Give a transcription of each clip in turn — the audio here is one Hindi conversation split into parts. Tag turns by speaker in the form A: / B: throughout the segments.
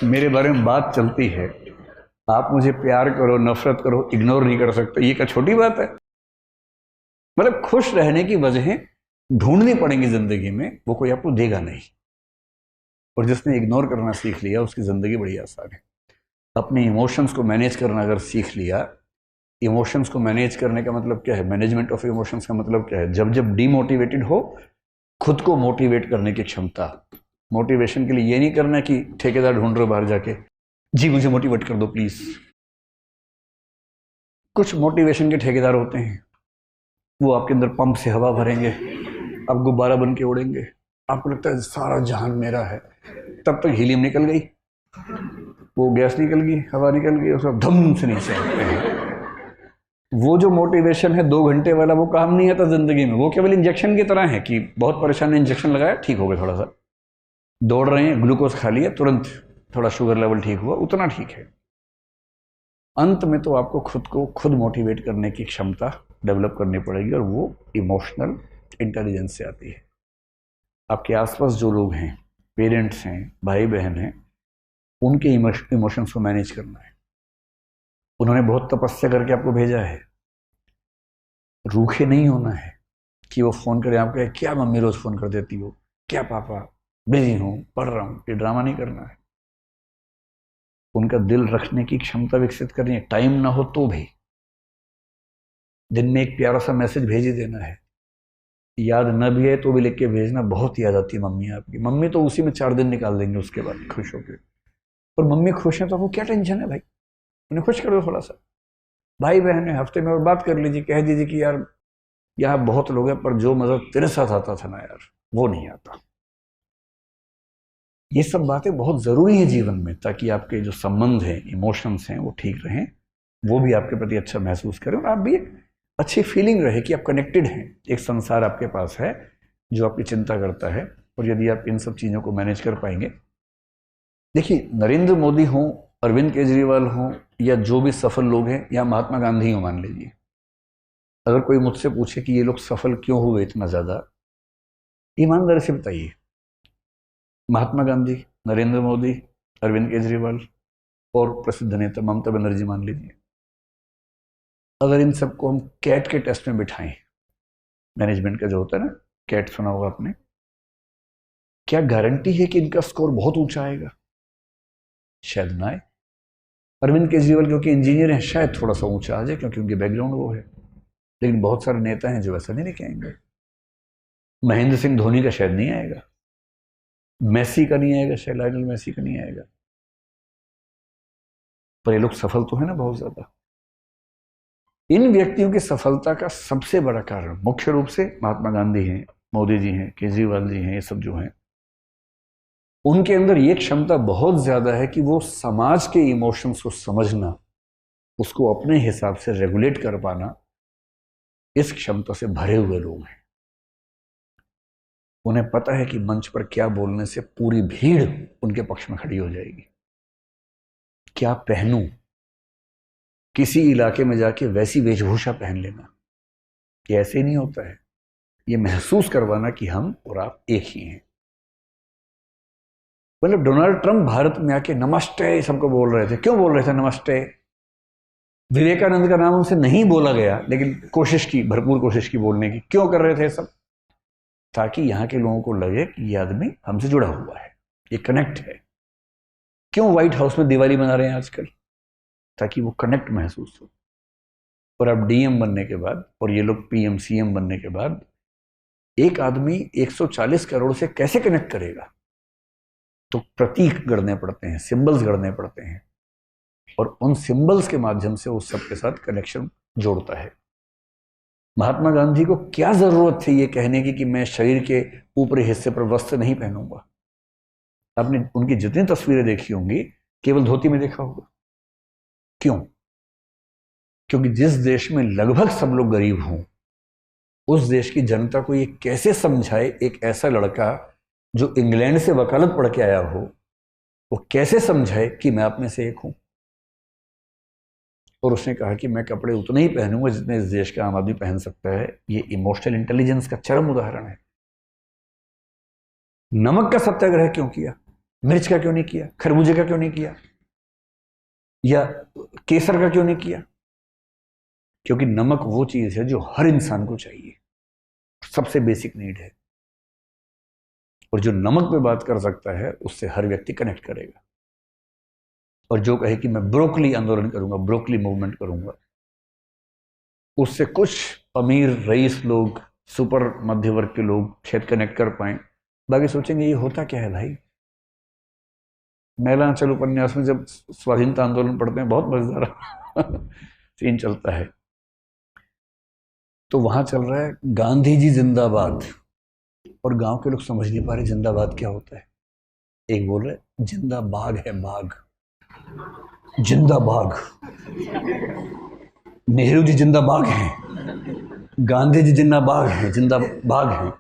A: मेरे बारे में बात चलती है, आप मुझे प्यार करो नफरत करो इग्नोर नहीं कर सकते, ये क्या छोटी बात है? मतलब खुश रहने की वजहें ढूंढनी पड़ेंगी जिंदगी में, वो कोई आपको देगा नहीं। और जिसने इग्नोर करना सीख लिया उसकी जिंदगी बड़ी आसान है। अपने इमोशंस को मैनेज करना अगर सीख लिया, इमोशंस को मैनेज करने का मतलब क्या है, मैनेजमेंट ऑफ इमोशंस का मतलब क्या है, जब जब डीमोटिवेटेड हो खुद को मोटिवेट करने की क्षमता। मोटिवेशन के लिए ये नहीं करना कि ठेकेदार ढूंढ रहे हो बाहर जाके, जी मुझे मोटिवेट कर दो प्लीज। कुछ मोटिवेशन के ठेकेदार होते हैं, वो आपके अंदर पंप से हवा भरेंगे, आप गुब्बारा बन के उड़ेंगे, आपको लगता है सारा जहान मेरा है। तब तक हीलियम निकल गई, वो गैस निकल गई, हवा निकल गई, उसका धम से नीचे आते हैं। वो जो मोटिवेशन है 2 घंटे वाला, वो काम नहीं आता जिंदगी में। वो केवल इंजेक्शन की तरह है कि बहुत परेशान है, इंजेक्शन लगाया ठीक हो गया, थोड़ा सा दौड़ रहे हैं ग्लूकोज खा लिया तुरंत थोड़ा शुगर लेवल ठीक हुआ, उतना ठीक है। अंत में तो आपको खुद को खुद मोटिवेट करने की क्षमता डेवलप करनी पड़ेगी, और वो इमोशनल इंटेलिजेंस से आती है। आपके आसपास जो लोग हैं, पेरेंट्स हैं, भाई बहन हैं, उनके इमोशंस को मैनेज करना है। उन्होंने बहुत तपस्या करके आपको भेजा है, रूखे नहीं होना है कि वो फोन करे आप कहे क्या मम्मी रोज फोन कर देती हो, क्या पापा बिजी हूं पढ़ रहा हूं, ये ड्रामा नहीं करना है। उनका दिल रखने की क्षमता विकसित करनी है। टाइम ना हो तो भी दिन में एक प्यारा सा मैसेज भेज ही देना है। याद न भी है तो भी लिख के भेजना, बहुत याद आती है मम्मी आपकी। मम्मी तो उसी में 4 दिन निकाल देंगे उसके बाद खुश होकर। और मम्मी खुश है तो आपको क्या टेंशन है भाई, उन्हें खुश कर दो थोड़ा सा। भाई बहन है, हफ्ते में और बात कर लीजिए, कह दीजिए कि यार यहाँ बहुत लोग हैं पर जो मजा तेरे साथ आता था ना यार, वो नहीं आता। ये सब बातें बहुत जरूरी है जीवन में, ताकि आपके जो संबंध हैं, इमोशंस हैं, वो ठीक रहें, वो भी आपके प्रति अच्छा महसूस करें, और आप भी अच्छी फीलिंग रहे कि आप कनेक्टेड हैं। एक संसार आपके पास है जो आपकी चिंता करता है। और यदि आप इन सब चीज़ों को मैनेज कर पाएंगे, देखिए नरेंद्र मोदी हों, अरविंद केजरीवाल हों, या जो भी सफल लोग हैं, या महात्मा गांधी हो मान लीजिए, अगर कोई मुझसे पूछे कि ये लोग सफल क्यों हुए इतना ज़्यादा, ईमानदारी से बताइए। महात्मा गांधी, नरेंद्र मोदी, अरविंद केजरीवाल और प्रसिद्ध नेता ममता बनर्जी मान लीजिए, अगर इन सबको हम कैट के टेस्ट में बिठाएं, मैनेजमेंट का जो होता है ना, कैट सुना होगा आपने, क्या गारंटी है कि इनका स्कोर बहुत ऊंचा आएगा? शायद ना आए। अरविंद केजरीवाल क्योंकि इंजीनियर हैं, शायद थोड़ा सा ऊंचा आ जाए क्योंकि उनकी बैकग्राउंड वो है। लेकिन बहुत सारे नेता हैं जो ऐसा नहीं लेके आएंगे। महेंद्र सिंह धोनी का शायद नहीं आएगा, मेसी का नहीं आएगा, शायद लायनल मेसी का नहीं आएगा। पर ये लोग सफल तो है ना बहुत ज्यादा। इन व्यक्तियों की सफलता का सबसे बड़ा कारण मुख्य रूप से महात्मा गांधी हैं, मोदी जी हैं, केजरीवाल जी हैं, ये सब जो हैं, उनके अंदर ये क्षमता बहुत ज्यादा है कि वो समाज के इमोशंस को समझना, उसको अपने हिसाब से रेगुलेट कर पाना, इस क्षमता से भरे हुए लोग हैं। उन्हें पता है कि मंच पर क्या बोलने से पूरी भीड़ उनके पक्ष में खड़ी हो जाएगी। क्या पहनूं, किसी इलाके में जाके वैसी वेशभूषा पहन लेना, ये ऐसे नहीं होता है। ये महसूस करवाना कि हम और आप एक ही हैं। मतलब डोनाल्ड ट्रंप भारत में आके नमस्ते सबको बोल रहे थे। क्यों बोल रहे थे नमस्ते? विवेकानंद का नाम उनसे नहीं बोला गया, लेकिन कोशिश की, भरपूर कोशिश की बोलने की। क्यों कर रहे थे सब? ताकि यहाँ के लोगों को लगे कि ये आदमी हमसे जुड़ा हुआ है, ये कनेक्ट है। क्यों व्हाइट हाउस में दिवाली मना रहे हैं आजकल? ताकि वो कनेक्ट महसूस हो। और अब डीएम बनने के बाद, और ये लोग पीएम सीएम बनने के बाद, एक आदमी 140 करोड़ से कैसे कनेक्ट करेगा? तो प्रतीक गढ़ने पड़ते हैं, सिंबल्स गढ़ने पड़ते हैं, और उन सिंबल्स के माध्यम से उस सबके साथ कनेक्शन जोड़ता है। महात्मा गांधी को क्या जरूरत थी ये कहने की कि मैं शरीर के ऊपरी हिस्से पर वस्त्र नहीं पहनूंगा? आपने उनकी जितनी तस्वीरें देखी होंगी केवल धोती में देखा होगा। क्यों? क्योंकि जिस देश में लगभग सब लोग गरीब हों, उस देश की जनता को ये कैसे समझाए, एक ऐसा लड़का जो इंग्लैंड से वकालत पढ़ के आया हो, वो कैसे समझाए कि मैं अपने से एक हूं? और उसने कहा कि मैं कपड़े उतने ही पहनूंगा जितने इस देश का आम आदमी पहन सकता है। ये इमोशनल इंटेलिजेंस का चरम उदाहरण है। नमक का सत्याग्रह क्यों किया? मिर्च का क्यों नहीं किया, खरबूजे का क्यों नहीं किया, या केसर का क्यों नहीं किया? क्योंकि नमक वो चीज है जो हर इंसान को चाहिए, सबसे बेसिक नीड है। और जो नमक पे बात कर सकता है उससे हर व्यक्ति कनेक्ट करेगा। और जो कहे कि मैं ब्रोकली आंदोलन करूंगा, ब्रोकली मूवमेंट करूंगा, उससे कुछ अमीर रईस लोग, सुपर मध्य वर्ग के लोग शायद कनेक्ट कर पाए। बाकी सोचेंगे ये होता क्या है भाई। मैलांचल उपन्यास में जब स्वाधीनता आंदोलन पढ़ते हैं बहुत मजेदार सीन चलता है। तो वहां चल रहा है गांधी जी जिंदाबाद, और गांव के लोग समझ नहीं पा रहे जिंदाबाद क्या होता है। एक बोल रहे जिंदा बाघ है, बाघ, जिंदा बाघ, नेहरू जी जिंदा बाघ हैं, गांधी जी जिंदा बाघ हैं, जिंदा बाघ हैं।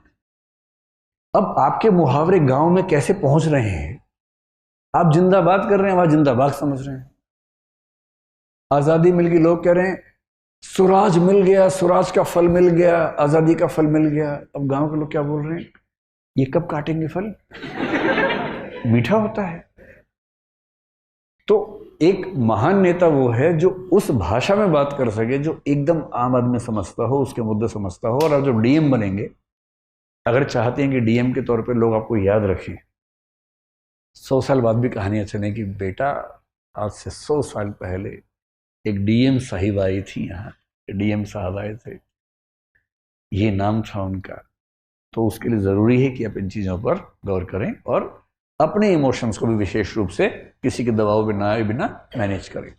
A: अब आपके मुहावरे गांव में कैसे पहुंच रहे हैं? आप जिंदाबाद कर रहे हैं, वहां जिंदाबाद समझ रहे हैं। आजादी मिल गई, लोग कह रहे हैं स्वराज मिल गया, स्वराज का फल मिल गया, आजादी का फल मिल गया। अब गांव के लोग क्या बोल रहे हैं, ये कब काटेंगे फल, मीठा होता है। तो एक महान नेता वो है जो उस भाषा में बात कर सके जो एकदम आम आदमी समझता हो, उसके मुद्दे समझता हो। और आप जब डीएम बनेंगे, अगर चाहते हैं कि डीएम के तौर पे लोग आपको याद रखें, 100 साल बाद भी कहानियां चलें कि बेटा आज से 100 साल पहले एक डीएम साहिब आई थी, यहाँ डीएम साहब आए थे, ये नाम था उनका। तो उसके लिए ज़रूरी है कि आप इन चीज़ों पर गौर करें और अपने इमोशंस को भी विशेष रूप से किसी के दबाव में ना आए बिना मैनेज करें।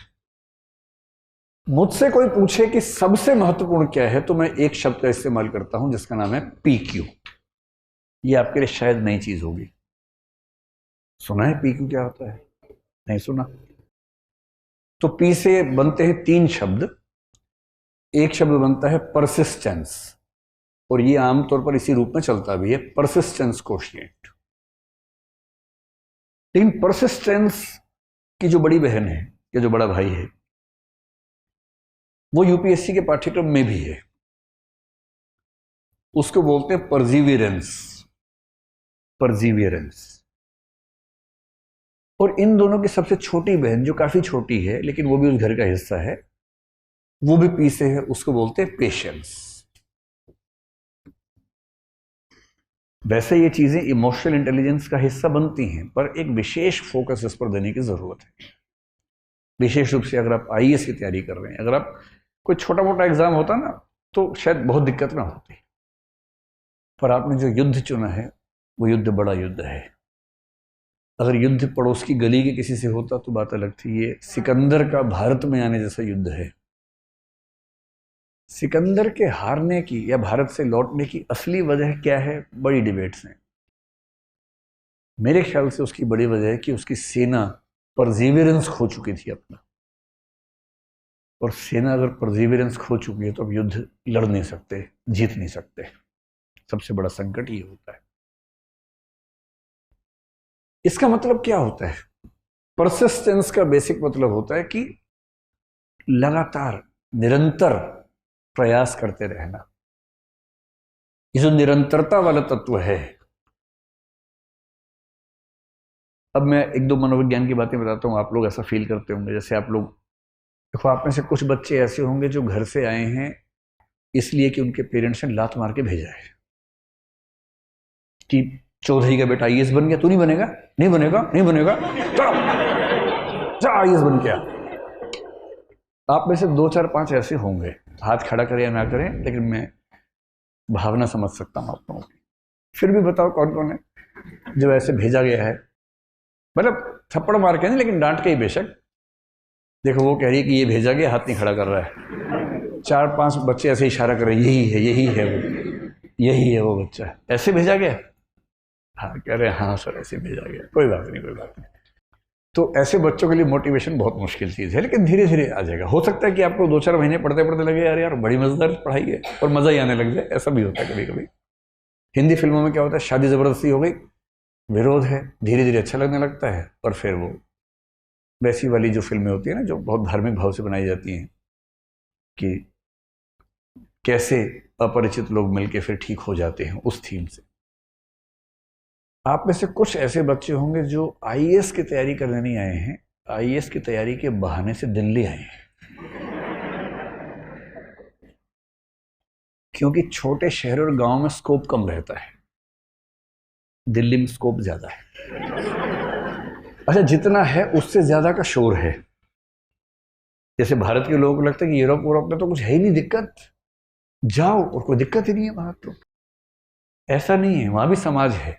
A: मुझसे कोई पूछे कि सबसे महत्वपूर्ण क्या है, तो मैं एक शब्द का इस्तेमाल करता हूं जिसका नाम है PQ। ये आपके लिए शायद नई चीज होगी। सुना है PQ क्या होता है? नहीं सुना? तो P से बनते हैं 3 शब्द। एक शब्द बनता है परसिस्टेंस, और ये आमतौर पर इसी रूप में चलता भी है, परसिस्टेंस कोशिएंट। लेकिन परसिस्टेंस की जो बड़ी बहन है या जो बड़ा भाई है, वो यूपीएससी के पाठ्यक्रम में भी है। उसको बोलते हैं परजीवियरेंस, परजीवियरेंस। और इन दोनों की सबसे छोटी बहन जो काफी छोटी है लेकिन वो भी उस घर का हिस्सा है, वो भी पी से है, उसको बोलते हैं पेशेंस। वैसे ये चीजें इमोशनल इंटेलिजेंस का हिस्सा बनती हैं, पर एक विशेष फोकस इस पर देने की जरूरत है। विशेष रूप से अगर आप आईएएस की तैयारी कर रहे हैं, अगर आप कोई छोटा मोटा एग्जाम होता ना तो शायद बहुत दिक्कत ना होती, पर आपने जो युद्ध चुना है वो युद्ध बड़ा युद्ध है। अगर युद्ध पड़ोस की गली के किसी से होता तो बात अलग थी। ये सिकंदर का भारत में आने जैसा युद्ध है। सिकंदर के हारने की या भारत से लौटने की असली वजह क्या है, बड़ी डिबेट्स हैं। मेरे ख्याल से उसकी बड़ी वजह है कि उसकी सेना परजीवियरेंस खो चुकी थी अपना, और सेना अगर परजीवियरेंस खो चुकी है तो अब युद्ध लड़ नहीं सकते, जीत नहीं सकते। सबसे बड़ा संकट ये होता है। इसका मतलब क्या होता है? परसिस्टेंस का बेसिक मतलब होता है कि लगातार निरंतर प्रयास करते रहना। ये जो निरंतरता वाला तत्व है, अब मैं एक दो मनोविज्ञान की बातें बताता हूं, आप लोग ऐसा फील करते होंगे। जैसे आप लोग देखो, आप में से कुछ बच्चे ऐसे होंगे जो घर से आए हैं इसलिए कि उनके पेरेंट्स ने लात मार के भेजा है कि चौधरी का बेटा आईएएस बन गया, तू नहीं बनेगा, नहीं बनेगा, नहीं बनेगा, जा आईएएस बन गया। आप में से 2 4 5 ऐसे होंगे, हाथ खड़ा करें या ना करें, लेकिन मैं भावना समझ सकता हूं आप लोगों की। फिर भी बताओ कौन कौन है जो ऐसे भेजा गया है? मतलब थप्पड़ मार के नहीं, लेकिन डांट के ही बेशक। देखो वो कह रही है कि ये भेजा गया, हाथ नहीं खड़ा कर रहा है। 4 5 बच्चे ऐसे इशारा कर रहे हैं, यही है, यही है वो, यही है वो बच्चा, ऐसे भेजा गया। हाँ कह रहे हैं, हाँ सर ऐसे भेजा गया, कोई बात नहीं, कोई बात नहीं। तो ऐसे बच्चों के लिए मोटिवेशन बहुत मुश्किल चीज़ है, लेकिन धीरे धीरे आ जाएगा। हो सकता है कि आपको 2 4 महीने पढ़ते पढ़ते लगे यार यार बड़ी मजेदार पढ़ाई है, और मजा ही आने लग जाए। ऐसा भी होता है कभी कभी। हिंदी फिल्मों में क्या होता है, शादी जबरदस्ती हो गई, विरोध है, धीरे धीरे अच्छा लगने लगता है, और फिर वो वैसी वाली जो फिल्में होती है ना जो बहुत धार्मिक भाव से बनाई जाती हैं कि कैसे अपरिचित लोग मिलके फिर ठीक हो जाते हैं, उस थीम से। आप में से कुछ ऐसे बच्चे होंगे जो आईएएस की तैयारी करने नहीं आए हैं, आईएएस की तैयारी के बहाने से दिल्ली आए हैं, क्योंकि छोटे शहर और गांव में स्कोप कम रहता है, दिल्ली में स्कोप ज्यादा है। अच्छा, जितना है उससे ज्यादा का शोर है। जैसे भारत के लोगों को लगता है कि यूरोप में तो कुछ है ही नहीं दिक्कत, जाओ और कोई दिक्कत ही नहीं है वहां। तो ऐसा नहीं है, वहां भी समाज है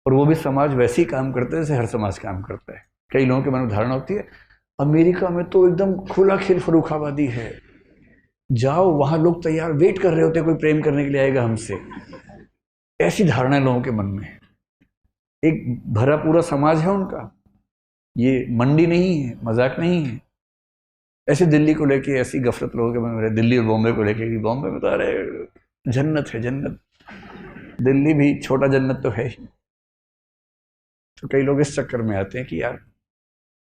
A: और वो भी समाज वैसे ही काम करता है जैसे हर समाज काम करता है। कई लोगों के मन में धारणा होती है अमेरिका में तो एकदम खुला खेल फरूखाबादी है, जाओ वहां लोग तैयार वेट कर रहे होते हैं, कोई प्रेम करने के लिए आएगा हमसे। ऐसी धारणा है लोगों के मन में, एक भरा पूरा समाज है उनका, ये मंडी नहीं है, मजाक नहीं है। ऐसे दिल्ली को लेके ऐसी गफलत लोगों के मन में, दिल्ली और बॉम्बे को लेके, बॉम्बे में तो अरे जन्नत है जन्नत, दिल्ली भी छोटा जन्नत तो है ही। तो कई लोग इस चक्कर में आते हैं कि यार,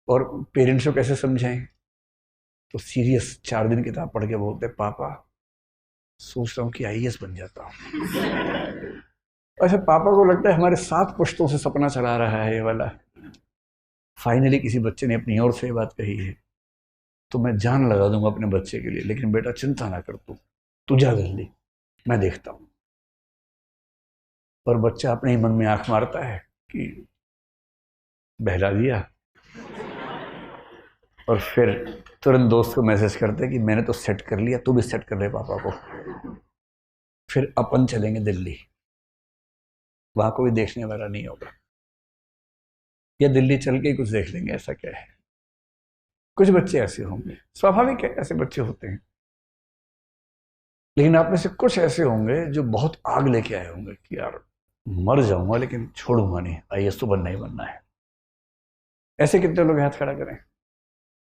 A: और पेरेंट्स को कैसे समझाएं, तो सीरियस 4 दिन किताब पढ़ के बोलते पापा सोच रहा हूँ कि आईएएस बन जाता हूँ। ऐसे पापा को लगता है हमारे 7 पुश्तों से सपना चला रहा है ये वाला। फाइनली किसी बच्चे ने अपनी ओर से ये बात कही है, तो मैं जान लगा दूंगा अपने बच्चे के लिए, लेकिन बेटा चिंता ना कर, तू जा जल्दी, मैं देखता हूं। और बच्चा अपने ही मन में आंख मारता है कि बहला दिया, और फिर तुरंत दोस्त को मैसेज करते कि मैंने तो सेट कर लिया, तू भी सेट कर ले पापा को, फिर अपन चलेंगे दिल्ली, वहां कोई देखने वाला नहीं होगा, या दिल्ली चल के ही कुछ देख लेंगे, ऐसा क्या है। कुछ बच्चे ऐसे होंगे, स्वाभाविक है, ऐसे बच्चे होते हैं। लेकिन आप में से कुछ ऐसे होंगे जो बहुत आग लेके आए होंगे कि यार मर जाऊंगा लेकिन छोड़ूंगा नहीं, आईएएस तो बनना ही बनना है। ऐसे कितने लोग हाथ खड़ा करें?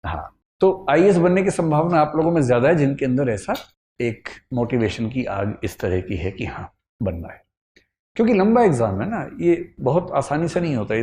A: हाँ, तो आईएएस बनने की संभावना आप लोगों में ज्यादा है जिनके अंदर ऐसा एक मोटिवेशन की आग इस तरह की है कि हाँ बनना है। क्योंकि लंबा एग्जाम है ना, ये बहुत आसानी से नहीं होता है।